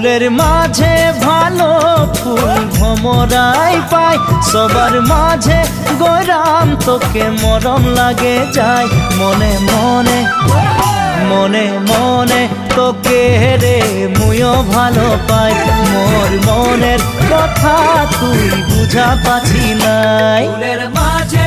ফুলের মাঝে ভালো ফুল ভমরাই পাই, সবার মাঝে গরাম তোকে মরম লাগে যায়। মনে মনে মনে মনে তোকে রে মুইও ভালো পাই, মোর মনের কথা তুই বুঝা পাছি নাই। ফুলের মাঝে